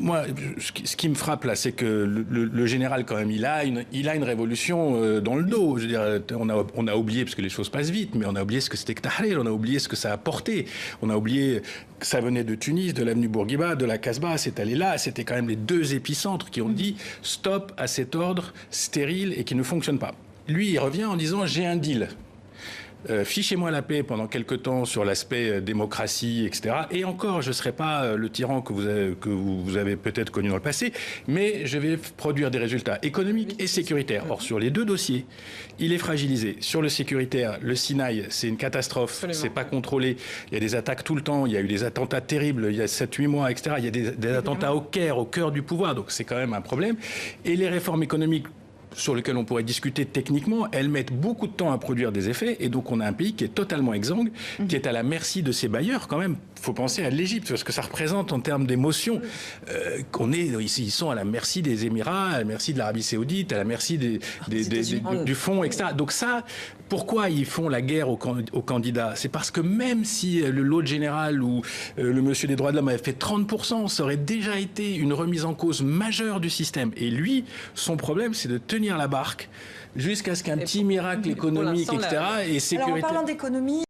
moi, ce qui me frappe là, c'est que le général, quand même, il a une révolution dans le dos. Je veux dire, on a oublié, parce que les choses passent vite, mais on a oublié ce que c'était que Tahrir, on a oublié ce que ça a apporté. On a oublié que ça venait de Tunis, de l'avenue Bourguiba, de la Casbah, c'est allé là. C'était quand même les deux épicentres qui ont dit stop à cet ordre stérile et qui ne fonctionne pas. Lui, il revient en disant j'ai un deal. Fichez-moi la paix pendant quelques temps sur l'aspect démocratie, etc. Et encore, je ne serai pas le tyran que vous avez peut-être connu dans le passé, mais je vais produire des résultats économiques et sécuritaires. Or, sur les deux dossiers, il est fragilisé. Sur le sécuritaire, le Sinaï, c'est une catastrophe, c'est pas contrôlé. Il y a des attaques tout le temps, il y a eu des attentats terribles il y a 7-8 mois, etc. Il y a des attentats au Caire, au cœur du pouvoir, donc c'est quand même un problème. Et les réformes économiques sur lequel on pourrait discuter techniquement, elles mettent beaucoup de temps à produire des effets, et donc on a un pays qui est totalement exsangue, qui est à la merci de ses bailleurs quand même. Il faut penser à l'Égypte, parce que ça représente en termes d'émotion qu'on est ici, ils sont à la merci des Émirats, à la merci de l'Arabie Saoudite, à la merci du fonds, etc. Donc ça, pourquoi ils font la guerre aux candidats? C'est parce que même si le lot général ou le monsieur des droits de l'homme avait fait 30%, ça aurait déjà été une remise en cause majeure du système. Et lui, son problème, c'est de tenir la barque jusqu'à ce qu'un petit miracle économique, etc. et sécuritaire. Alors en parlant d'économie,